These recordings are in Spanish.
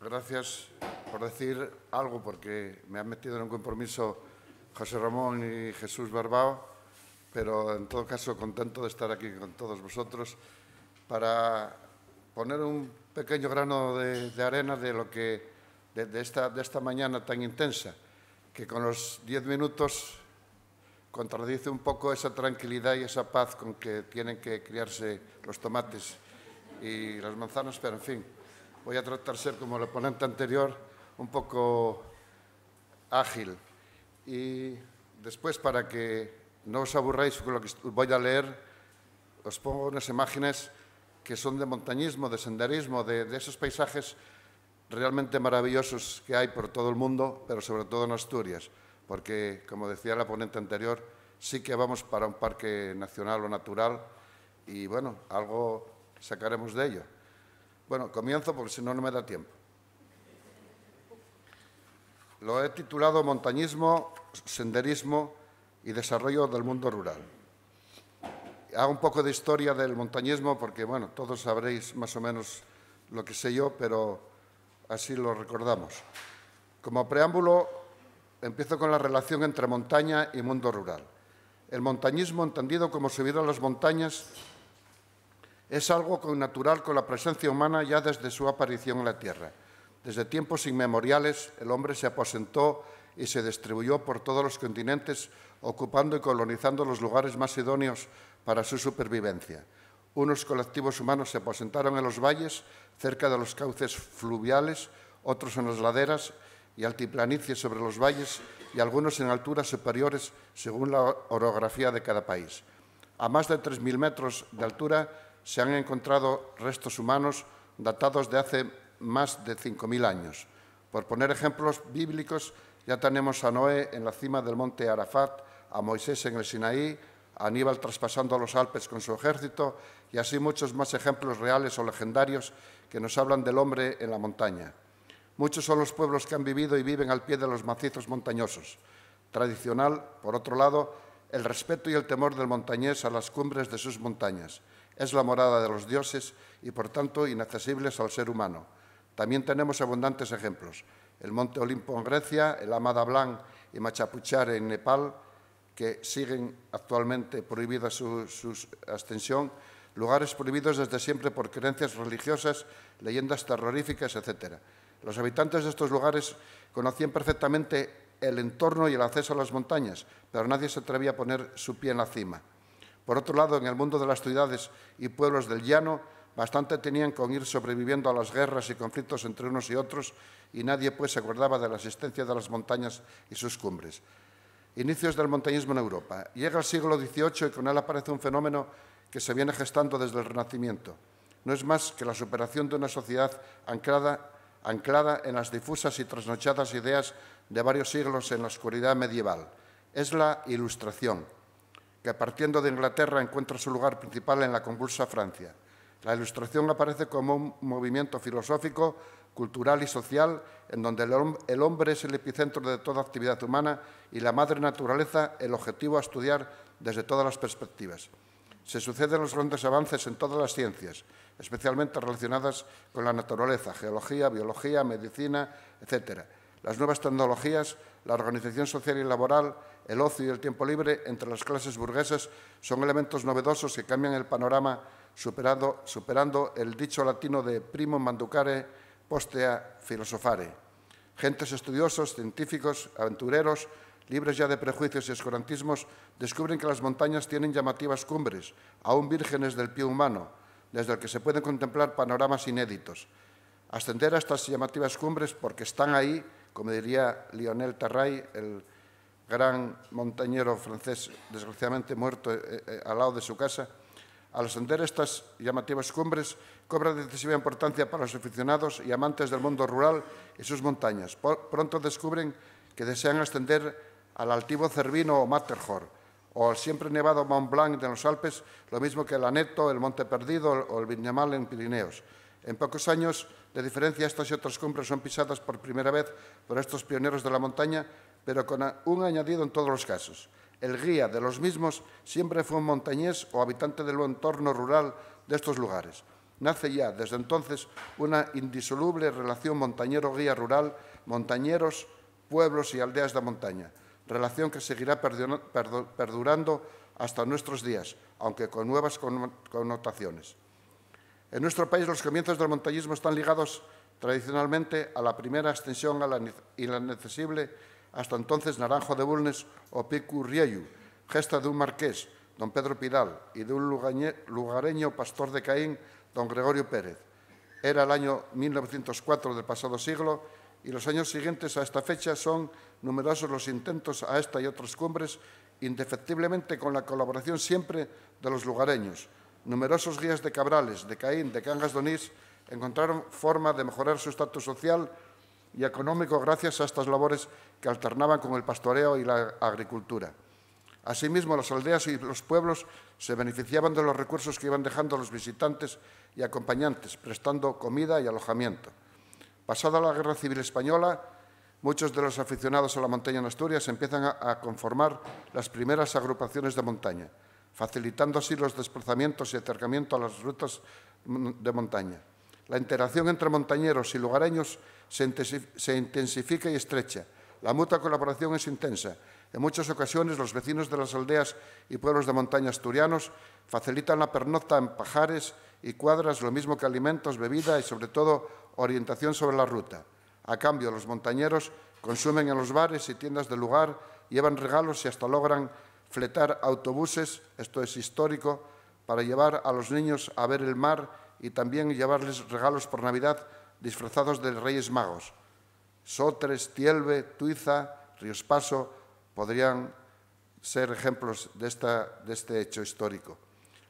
Gracias por decir algo, porque me han metido en un compromiso José Ramón y Jesús Barbao, pero en todo caso contento de estar aquí con todos vosotros para poner un pequeño grano de arena de lo que de esta mañana tan intensa, que con los 10 minutos contradice un poco esa tranquilidad y esa paz con que tienen que criarse los tomates y las manzanas, pero en fin, voy a tratar de ser, como el ponente anterior, un poco ágil. Y después, para que no os aburráis con lo que voy a leer, os pongo unas imágenes que son de montañismo, de senderismo, de esos paisajes realmente maravillosos que hay por todo el mundo, pero sobre todo en Asturias, porque, como decía la ponente anterior, sí que vamos para un parque nacional o natural y, bueno, algo sacaremos de ello. Bueno, comienzo porque si no, no me da tiempo. Lo he titulado Montañismo, Senderismo y Desarrollo del Mundo Rural. Hago un poco de historia del montañismo porque, bueno, todos sabréis más o menos lo que sé yo, pero así lo recordamos. Como preámbulo, empiezo con la relación entre montaña y mundo rural. El montañismo, entendido como subir a las montañas, es algo connatural con la presencia humana ya desde su aparición en la Tierra. Desde tiempos inmemoriales, el hombre se aposentó y se distribuyó por todos los continentes, ocupando y colonizando los lugares más idóneos para su supervivencia. Unos colectivos humanos se aposentaron en los valles, cerca de los cauces fluviales, otros en las laderas y altiplanicies sobre los valles y algunos en alturas superiores según la orografía de cada país. A más de 3.000 metros de altura se han encontrado restos humanos datados de hace más de 5.000 años. Por poner ejemplos bíblicos, ya tenemos a Noé en la cima del monte Arafat, a Moisés en el Sinaí, a Aníbal traspasando los Alpes con su ejército y así muchos más ejemplos reales o legendarios que nos hablan del hombre en la montaña. Muchos son los pueblos que han vivido y viven al pie de los macizos montañosos. Tradicional, por otro lado, el respeto y el temor del montañés a las cumbres de sus montañas. Es la morada de los dioses y, por tanto, inaccesibles al ser humano. También tenemos abundantes ejemplos. El Monte Olimpo en Grecia, el Amada Blanc y Machapuchar en Nepal, que siguen actualmente prohibida su ascensión, lugares prohibidos desde siempre por creencias religiosas, leyendas terroríficas, etc. Los habitantes de estos lugares conocían perfectamente el entorno y el acceso a las montañas, pero nadie se atrevía a poner su pie en la cima. Por otro lado, en el mundo de las ciudades y pueblos del llano, bastante tenían con ir sobreviviendo a las guerras y conflictos entre unos y otros, y nadie pues se acordaba de la existencia de las montañas y sus cumbres. Inicios del montañismo en Europa. Llega el siglo XVIII y con él aparece un fenómeno que se viene gestando desde el Renacimiento. No es más que la superación de una sociedad anclada en las difusas y trasnochadas ideas de varios siglos en la oscuridad medieval. Es la Ilustración, que partiendo de Inglaterra encuentra su lugar principal en la convulsa Francia. La Ilustración aparece como un movimiento filosófico, cultural y social en donde el hombre es el epicentro de toda actividad humana y la madre naturaleza el objetivo a estudiar desde todas las perspectivas. Se suceden los grandes avances en todas las ciencias, especialmente relacionadas con la naturaleza, geología, biología, medicina, etc. Las nuevas tecnologías, la organización social y laboral, el ocio y el tiempo libre entre las clases burguesas son elementos novedosos que cambian el panorama superando el dicho latino de primum manducare postea filosofare. Gentes estudiosos, científicos, aventureros, libres ya de prejuicios y oscurantismos, descubren que las montañas tienen llamativas cumbres, aún vírgenes del pie humano, desde el que se pueden contemplar panoramas inéditos. Ascender a estas llamativas cumbres, porque están ahí, como diría Lionel Terray, el gran montañero francés, desgraciadamente muerto al lado de su casa, al ascender estas llamativas cumbres, cobra decisiva importancia para los aficionados y amantes del mundo rural y sus montañas. Pronto descubren que desean ascender al altivo Cervino o Matterhorn, o al siempre nevado Mont Blanc de los Alpes, lo mismo que el Aneto, el Monte Perdido o el Viñamal en Pirineos. En pocos años de diferencia, estas y otras cumbres son pisadas por primera vez por estos pioneros de la montaña, pero con un añadido en todos los casos. El guía de los mismos siempre fue un montañés o habitante del entorno rural de estos lugares. nace ya desde entonces una indisoluble relación montañero-guía rural, montañeros, pueblos y aldeas de montaña, relación que seguirá perdurando hasta nuestros días, aunque con nuevas connotaciones. En nuestro país los comienzos del montañismo están ligados tradicionalmente a la primera extensión inaccesible hasta entonces Naranjo de Bulnes o Picu Riellu, gesta de un marqués, don Pedro Pidal, y de un lugareño pastor de Caín, don Gregorio Pérez. Era el año 1904 del pasado siglo y los años siguientes a esta fecha son numerosos los intentos a esta y otras cumbres, indefectiblemente con la colaboración siempre de los lugareños. Numerosos guías de Cabrales, de Caín, de Cangas de Onís encontraron forma de mejorar su estatus social y económico gracias a estas labores que alternaban con el pastoreo y la agricultura. Asimismo, las aldeas y los pueblos se beneficiaban de los recursos que iban dejando los visitantes y acompañantes, prestando comida y alojamiento. Pasada la Guerra Civil Española, muchos de los aficionados a la montaña en Asturias empiezan a conformar las primeras agrupaciones de montaña, facilitando así los desplazamientos y acercamiento a las rutas de montaña. La interacción entre montañeros y lugareños se intensifica y estrecha. La mutua colaboración es intensa. En muchas ocasiones, los vecinos de las aldeas y pueblos de montaña asturianos facilitan la pernocta en pajares y cuadras, lo mismo que alimentos, bebida y, sobre todo, orientación sobre la ruta. A cambio, los montañeros consumen en los bares y tiendas del lugar, llevan regalos y hasta logran fletar autobuses, esto es histórico, para llevar a los niños a ver el mar y también llevarles regalos por Navidad disfrazados de Reyes Magos. Sotres, Tielve, Tuiza, Ríos Paso podrían ser ejemplos de este hecho histórico.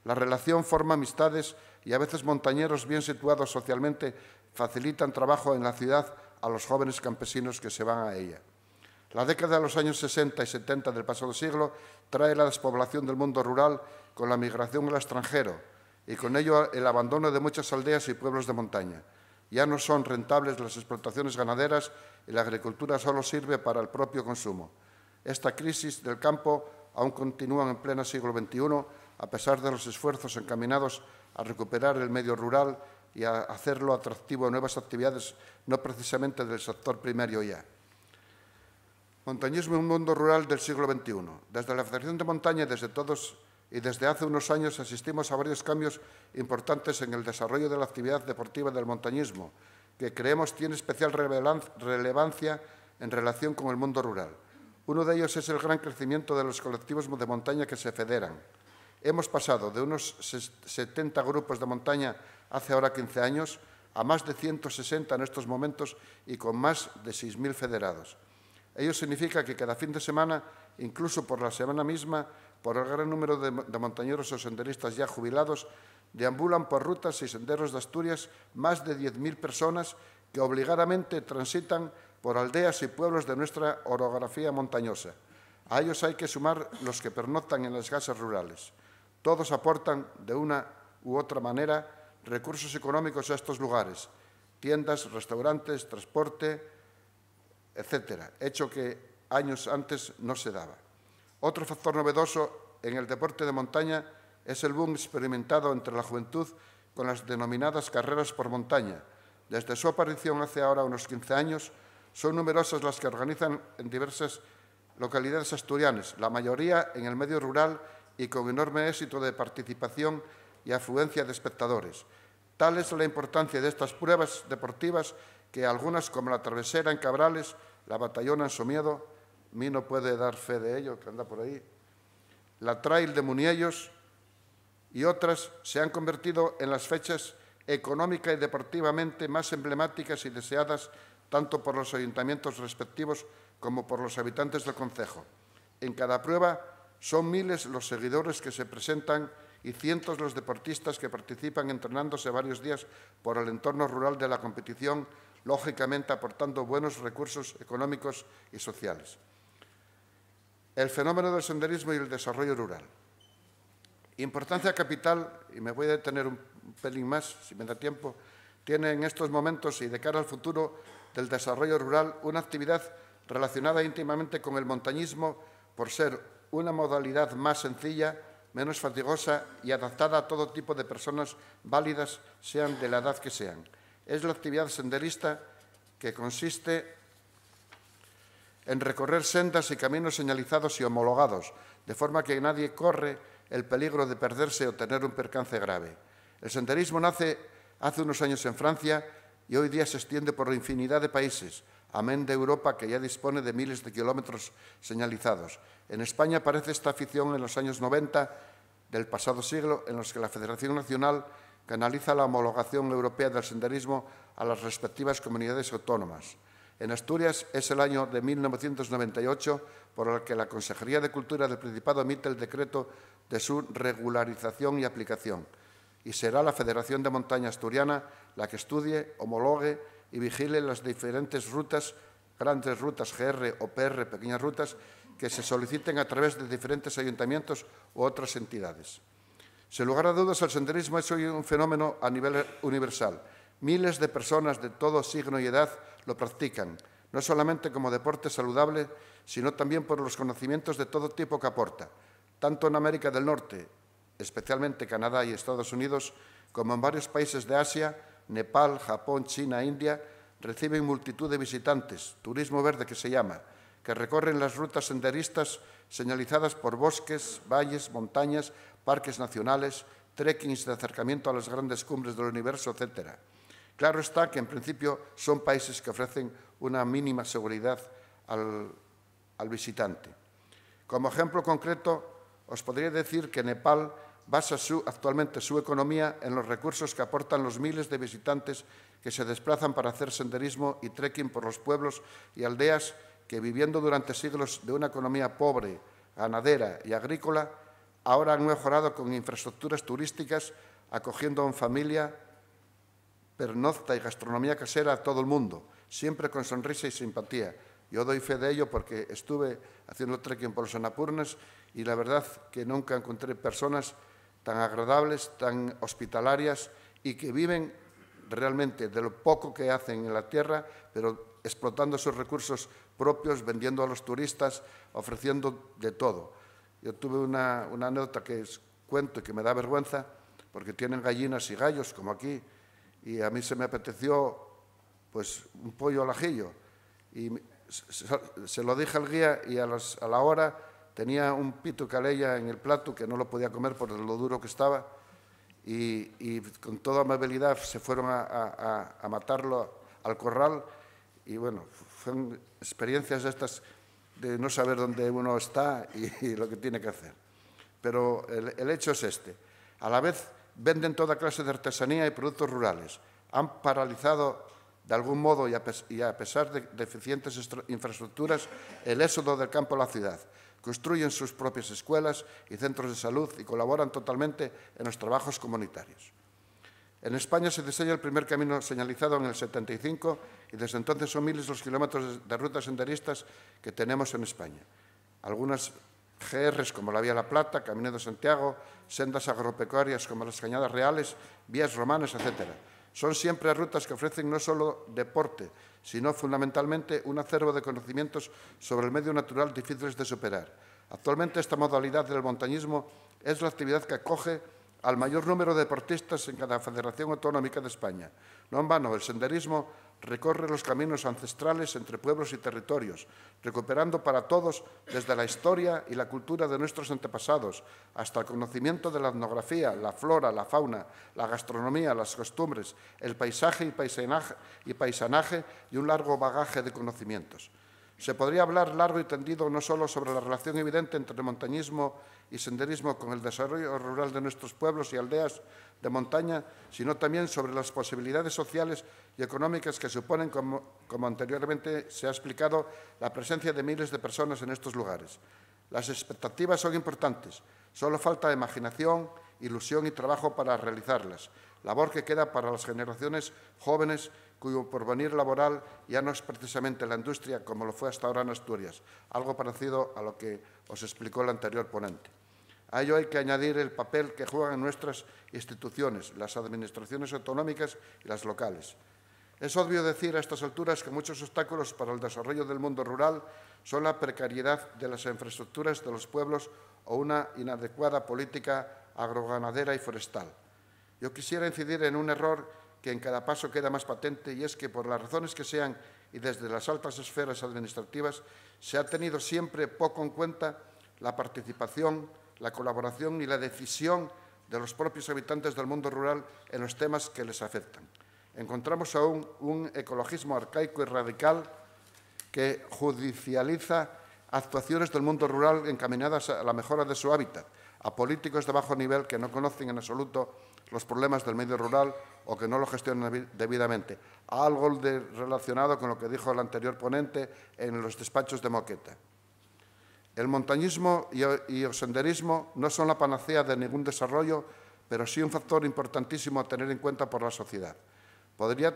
La relación forma amistades y a veces montañeros bien situados socialmente facilitan trabajo en la ciudad a los jóvenes campesinos que se van a ella. La década de los años 60 y 70 del pasado siglo trae la despoblación del mundo rural con la migración al extranjero y con ello el abandono de muchas aldeas y pueblos de montaña. Ya no son rentables las explotaciones ganaderas y la agricultura solo sirve para el propio consumo. Esta crisis del campo aún continúa en pleno siglo XXI, a pesar de los esfuerzos encaminados a recuperar el medio rural y a hacerlo atractivo a nuevas actividades, no precisamente del sector primario ya. Montañismo en un mundo rural del siglo XXI. Desde la Federación de Montaña y desde hace unos años asistimos a varios cambios importantes en el desarrollo de la actividad deportiva del montañismo, que creemos tiene especial relevancia en relación con el mundo rural. Uno de ellos es el gran crecimiento de los colectivos de montaña que se federan. Hemos pasado de unos 70 grupos de montaña hace ahora 15 años a más de 160 en estos momentos y con más de 6.000 federados. Ello significa que cada fin de semana, incluso por la semana misma, por el gran número de montañeros o senderistas ya jubilados, deambulan por rutas y senderos de Asturias más de 10.000 personas que obligadamente transitan por aldeas y pueblos de nuestra orografía montañosa. A ellos hay que sumar los que pernoctan en las casas rurales. Todos aportan, de una u otra manera, recursos económicos a estos lugares, tiendas, restaurantes, transporte, etcétera, hecho que años antes no se daba. Otro factor novedoso en el deporte de montaña es el boom experimentado entre la juventud con las denominadas carreras por montaña. Desde su aparición hace ahora unos 15 años, son numerosas las que organizan en diversas localidades asturianas, la mayoría en el medio rural y con enorme éxito de participación y afluencia de espectadores. Tal es la importancia de estas pruebas deportivas que algunas, como la Travesera en Cabrales, la Batallona en Somiedo, Mino puede dar fe de ello, que anda por ahí, la Trail de Muniellos y otras, se han convertido en las fechas económica y deportivamente más emblemáticas y deseadas tanto por los ayuntamientos respectivos como por los habitantes del concejo. En cada prueba son miles los seguidores que se presentan y cientos los deportistas que participan entrenándose varios días por el entorno rural de la competición, lógicamente aportando buenos recursos económicos y sociales. El fenómeno del senderismo y el desarrollo rural. Importancia capital, y me voy a detener un pelín más, si me da tiempo, tiene en estos momentos y de cara al futuro del desarrollo rural una actividad relacionada íntimamente con el montañismo por ser una modalidad más sencilla, menos fatigosa y adaptada a todo tipo de personas válidas, sean de la edad que sean. Es la actividad senderista que consiste en recorrer sendas y caminos señalizados y homologados, de forma que nadie corre el peligro de perderse o tener un percance grave. El senderismo nace hace unos años en Francia y hoy día se extiende por infinidad de países, amén de Europa, que ya dispone de miles de kilómetros señalizados. En España aparece esta afición en los años 90 del pasado siglo, en los que la Federación Nacional canaliza la homologación europea del senderismo a las respectivas comunidades autónomas. En Asturias es el año de 1998 por el que la Consejería de Cultura del Principado emite el decreto de su regularización y aplicación. Y será la Federación de Montaña Asturiana la que estudie, homologue y vigile las diferentes rutas, grandes rutas GR o PR, pequeñas rutas, que se soliciten a través de diferentes ayuntamientos u otras entidades. Sin lugar a dudas, el senderismo es hoy un fenómeno a nivel universal. Miles de personas de todo signo y edad lo practican, no solamente como deporte saludable, sino también por los conocimientos de todo tipo que aporta, tanto en América del Norte, especialmente Canadá y Estados Unidos, como en varios países de Asia, Nepal, Japón, China, India, reciben multitud de visitantes, turismo verde que se llama, que recorren las rutas senderistas señalizadas por bosques, valles, montañas, parques nacionales, trekkings de acercamiento a las grandes cumbres del universo, etc. Claro está que, en principio, son países que ofrecen una mínima seguridad al visitante. Como ejemplo concreto, os podría decir que Nepal basa actualmente su economía en los recursos que aportan los miles de visitantes que se desplazan para hacer senderismo y trekking por los pueblos y aldeas que, viviendo durante siglos de una economía pobre, ganadera y agrícola, ahora han mejorado con infraestructuras turísticas, acogiendo en familia, pernocta y gastronomía casera a todo el mundo, siempre con sonrisa y simpatía. Yo doy fe de ello porque estuve haciendo trekking por los Annapurnas y la verdad que nunca encontré personas tan agradables, tan hospitalarias y que viven realmente de lo poco que hacen en la tierra, pero explotando sus recursos propios, vendiendo a los turistas, ofreciendo de todo. Yo tuve una anécdota que cuento y que me da vergüenza, porque tienen gallinas y gallos, como aquí, y a mí se me apeteció pues, un pollo al ajillo. Y se lo dije al guía y a la hora tenía un pito calella en el plato que no lo podía comer por lo duro que estaba y con toda amabilidad se fueron a matarlo al corral y bueno, fueron experiencias estas de no saber dónde uno está y lo que tiene que hacer. Pero el hecho es este. A la vez venden toda clase de artesanía y productos rurales. Han paralizado de algún modo y a pesar de deficientes infraestructuras el éxodo del campo a la ciudad. Construyen sus propias escuelas y centros de salud y colaboran totalmente en los trabajos comunitarios. En España se diseña el primer camino señalizado en el 75 y desde entonces son miles los kilómetros de rutas senderistas que tenemos en España. Algunas GRs como la Vía La Plata, Camino de Santiago, sendas agropecuarias como las Cañadas Reales, vías romanas, etc. Son siempre rutas que ofrecen no solo deporte, sino fundamentalmente un acervo de conocimientos sobre el medio natural difíciles de superar. Actualmente esta modalidad del montañismo es la actividad que acoge al mayor número de deportistas en cada federación autonómica de España. No en vano, el senderismo recorre los caminos ancestrales entre pueblos y territorios, recuperando para todos desde la historia y la cultura de nuestros antepasados hasta el conocimiento de la etnografía, la flora, la fauna, la gastronomía, las costumbres, el paisaje y paisanaje y un largo bagaje de conocimientos. Se podría hablar largo y tendido no solo sobre la relación evidente entre el montañismo y senderismo con el desarrollo rural de nuestros pueblos y aldeas de montaña, sino también sobre las posibilidades sociales y económicas que suponen, como anteriormente se ha explicado, la presencia de miles de personas en estos lugares. Las expectativas son importantes, solo falta imaginación, ilusión y trabajo para realizarlas, labor que queda para las generaciones jóvenes cuyo porvenir laboral ya no es precisamente la industria como lo fue hasta ahora en Asturias, algo parecido a lo que os explicó el anterior ponente. A ello hay que añadir el papel que juegan nuestras instituciones, las administraciones autonómicas y las locales. Es obvio decir a estas alturas que muchos obstáculos para el desarrollo del mundo rural son la precariedad de las infraestructuras de los pueblos o una inadecuada política agroganadera y forestal. Yo quisiera incidir en un error que en cada paso queda más patente, y es que, por las razones que sean y desde las altas esferas administrativas, se ha tenido siempre poco en cuenta la participación, la colaboración y la decisión de los propios habitantes del mundo rural en los temas que les afectan. Encontramos aún un ecologismo arcaico y radical que judicializa actuaciones del mundo rural encaminadas a la mejora de su hábitat, a políticos de bajo nivel que no conocen en absoluto los problemas del medio rural o que no lo gestionan debidamente. Algo relacionado con lo que dijo el anterior ponente en los despachos de moqueta. El montañismo y el senderismo no son la panacea de ningún desarrollo, pero sí un factor importantísimo a tener en cuenta por la sociedad. Podría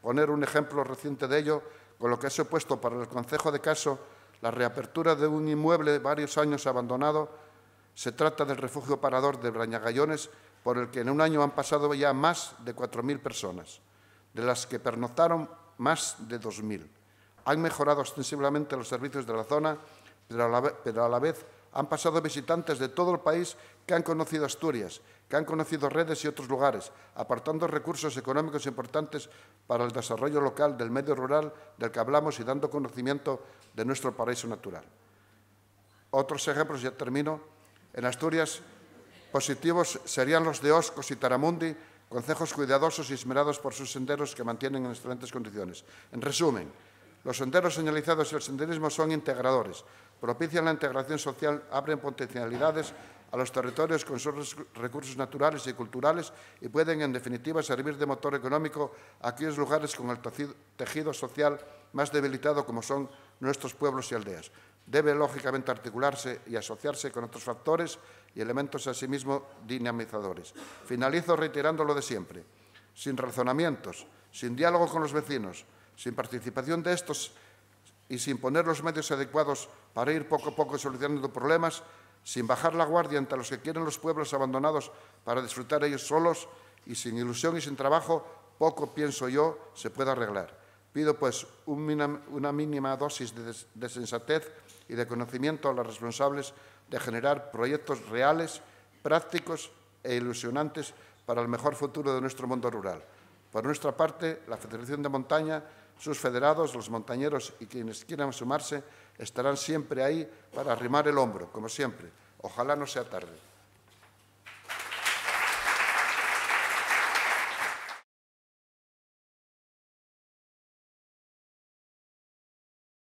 poner un ejemplo reciente de ello con lo que ha supuesto para el concejo de Caso la reapertura de un inmueble varios años abandonado. Se trata del refugio parador de Brañagallones, por el que en un año han pasado ya más de 4.000 personas, de las que pernoctaron más de 2.000. Han mejorado ostensiblemente los servicios de la zona, pero a la vez han pasado visitantes de todo el país que han conocido Asturias, que han conocido Redes y otros lugares, aportando recursos económicos importantes para el desarrollo local del medio rural del que hablamos y dando conocimiento de nuestro paraíso natural. Otros ejemplos, ya termino. En Asturias, positivos serían los de Oscos y Taramundi, concejos cuidadosos y esmerados por sus senderos que mantienen en excelentes condiciones. En resumen, los senderos señalizados y el senderismo son integradores, propician la integración social, abren potencialidades a los territorios con sus recursos naturales y culturales y pueden, en definitiva, servir de motor económico a aquellos lugares con el tejido social más debilitado como son nuestros pueblos y aldeas. Debe, lógicamente, articularse y asociarse con otros factores y elementos asimismo dinamizadores. Finalizo reiterando lo de siempre. Sin razonamientos, sin diálogo con los vecinos, sin participación de estos y sin poner los medios adecuados para ir poco a poco solucionando problemas, sin bajar la guardia ante los que quieren los pueblos abandonados para disfrutar ellos solos y sin ilusión y sin trabajo, poco, pienso yo, se puede arreglar. Pido, pues, una mínima dosis de sensatez y de conocimiento a los responsables de generar proyectos reales, prácticos e ilusionantes para el mejor futuro de nuestro mundo rural. Por nuestra parte, la Federación de Montaña, sus federados, los montañeros y quienes quieran sumarse, estarán siempre ahí para arrimar el hombro, como siempre. Ojalá no sea tarde.